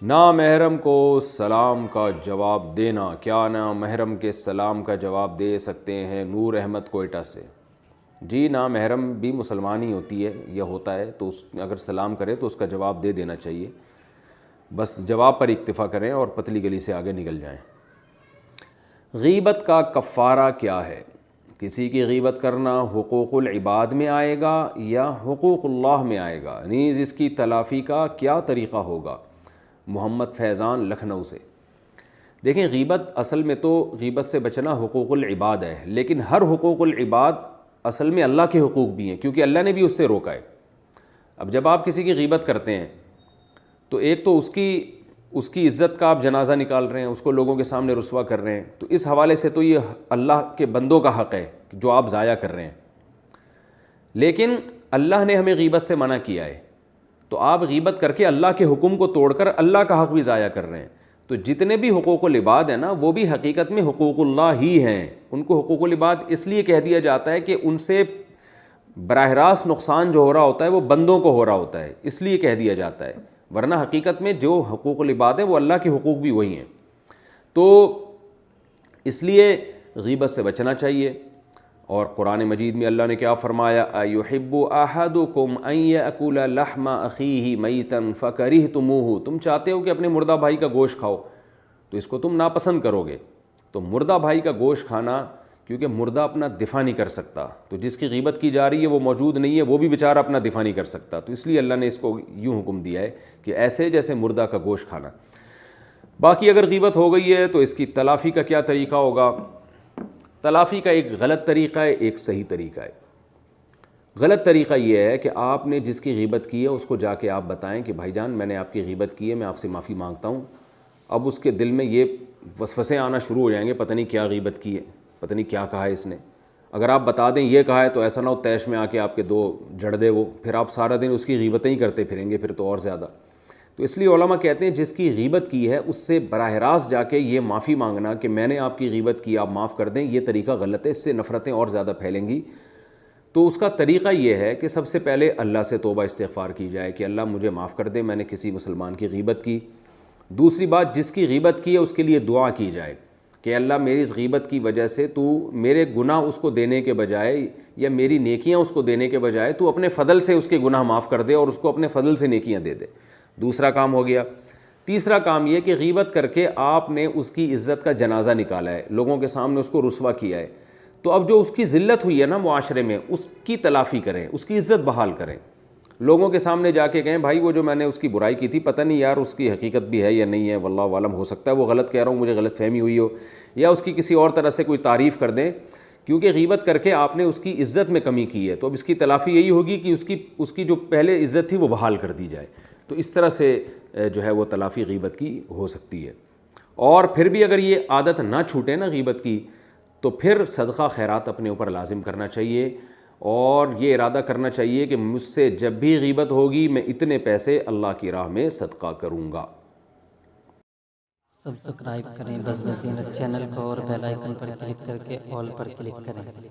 نامحرم کو سلام کا جواب دینا، کیا نامحرم کے سلام کا جواب دے سکتے ہیں؟ نور احمد کوئٹہ سے۔ جی نامحرم بھی مسلمان ہی ہوتی ہے یا ہوتا ہے، تو اگر سلام کرے تو اس کا جواب دے دینا چاہیے، بس جواب پر اکتفا کریں اور پتلی گلی سے آگے نکل جائیں۔ غیبت کا کفارہ کیا ہے؟ کسی کی غیبت کرنا حقوق العباد میں آئے گا یا حقوق اللہ میں آئے گا؟ نیز اس کی تلافی کا کیا طریقہ ہوگا؟ محمد فیضان لکھنؤ سے۔ دیکھیں غیبت اصل میں تو غیبت سے بچنا حقوق العباد ہے، لیکن ہر حقوق العباد اصل میں اللہ کے حقوق بھی ہیں، کیونکہ اللہ نے بھی اس سے روکا ہے۔ اب جب آپ کسی کی غیبت کرتے ہیں تو ایک تو اس کی عزت کا آپ جنازہ نکال رہے ہیں، اس کو لوگوں کے سامنے رسوا کر رہے ہیں، تو اس حوالے سے تو یہ اللہ کے بندوں کا حق ہے جو آپ ضائع کر رہے ہیں۔ لیکن اللہ نے ہمیں غیبت سے منع کیا ہے، تو آپ غیبت کر کے اللہ کے حکم کو توڑ کر اللہ کا حق بھی ضائع کر رہے ہیں۔ تو جتنے بھی حقوق العباد ہیں نا، وہ بھی حقیقت میں حقوق اللہ ہی ہیں۔ ان کو حقوق العباد اس لیے کہہ دیا جاتا ہے کہ ان سے براہ راست نقصان جو ہو رہا ہوتا ہے وہ بندوں کو ہو رہا ہوتا ہے، اس لیے کہہ دیا جاتا ہے، ورنہ حقیقت میں جو حقوق العباد ہیں وہ اللہ کے حقوق بھی وہی ہیں۔ تو اس لیے غیبت سے بچنا چاہیے۔ اور قرآن مجید میں اللہ نے کیا فرمایا؟ اَیُحِبُّ أَحَدُكُمْ أَن يَأْكُلَ لَحْمَ أَخِيهِ مَيْتًا فَكَرِهْتُمُوهُ، تم چاہتے ہو کہ اپنے مردہ بھائی کا گوشت کھاؤ تو اس کو تم ناپسند کرو گے۔ تو مردہ بھائی کا گوشت کھانا، کیونکہ مردہ اپنا دفاع نہیں کر سکتا، تو جس کی غیبت کی جا رہی ہے وہ موجود نہیں ہے، وہ بھی بیچارہ اپنا دفاع نہیں کر سکتا، تو اس لیے اللہ نے اس کو یوں حکم دیا ہے کہ ایسے جیسے مردہ کا گوشت کھانا۔ باقی اگر غیبت ہو گئی ہے تو اس کی تلافی کا کیا طریقہ ہوگا؟ تلافی کا ایک غلط طریقہ ہے، ایک صحیح طریقہ ہے۔ غلط طریقہ یہ ہے کہ آپ نے جس کی غیبت کی ہے اس کو جا کے آپ بتائیں کہ بھائی جان میں نے آپ کی غیبت کی ہے، میں آپ سے معافی مانگتا ہوں۔ اب اس کے دل میں یہ وسوسے آنا شروع ہو جائیں گے، پتہ نہیں کیا غیبت کی ہے، پتہ نہیں کیا کہا ہے اس نے۔ اگر آپ بتا دیں یہ کہا ہے تو ایسا نہ ہو طیش میں آ کے آپ کے دو جڑ دے وہ، پھر آپ سارا دن اس کی غیبتیں ہی کرتے پھریں گے، پھر تو اور زیادہ۔ تو اس لیے علماء کہتے ہیں جس کی غیبت کی ہے اس سے براہ راست جا کے یہ معافی مانگنا کہ میں نے آپ کی غیبت کی، آپ معاف کر دیں، یہ طریقہ غلط ہے، اس سے نفرتیں اور زیادہ پھیلیں گی۔ تو اس کا طریقہ یہ ہے کہ سب سے پہلے اللہ سے توبہ استغفار کی جائے کہ اللہ مجھے معاف کر دے، میں نے کسی مسلمان کی غیبت کی۔ دوسری بات، جس کی غیبت کی ہے اس کے لیے دعا کی جائے کہ اللہ میری اس غیبت کی وجہ سے تو میرے گناہ اس کو دینے کے بجائے یا میری نیکیاں اس کو دینے کے بجائے تو اپنے فضل سے اس کے گناہ معاف کر دے اور اس کو اپنے فضل سے نیکیاں دے دے۔ دوسرا کام ہو گیا۔ تیسرا کام یہ کہ غیبت کر کے آپ نے اس کی عزت کا جنازہ نکالا ہے، لوگوں کے سامنے اس کو رسوا کیا ہے، تو اب جو اس کی ذلت ہوئی ہے نا معاشرے میں، اس کی تلافی کریں، اس کی عزت بحال کریں۔ لوگوں کے سامنے جا کے کہیں بھائی وہ جو میں نے اس کی برائی کی تھی، پتہ نہیں یار اس کی حقیقت بھی ہے یا نہیں ہے، واللہ عالم، ہو سکتا ہے وہ غلط کہہ رہا ہوں، مجھے غلط فہمی ہوئی ہو، یا اس کی کسی اور طرح سے کوئی تعریف کر دیں، کیونکہ غیبت کر کے آپ نے اس کی عزت میں کمی کی ہے۔ تو اب اس کی تلافی یہی ہوگی کہ اس کی جو پہلے عزت تھی وہ بحال کر دی جائے۔ تو اس طرح سے جو ہے وہ تلافی غیبت کی ہو سکتی ہے۔ اور پھر بھی اگر یہ عادت نہ چھوٹے نا غیبت کی، تو پھر صدقہ خیرات اپنے اوپر لازم کرنا چاہیے، اور یہ ارادہ کرنا چاہیے کہ مجھ سے جب بھی غیبت ہوگی میں اتنے پیسے اللہ کی راہ میں صدقہ کروں گا۔ سبسکرائب کریں بزم زینت چینل کو اور بیل آئیکن پر کلک کر کے آل پر کلک کریں۔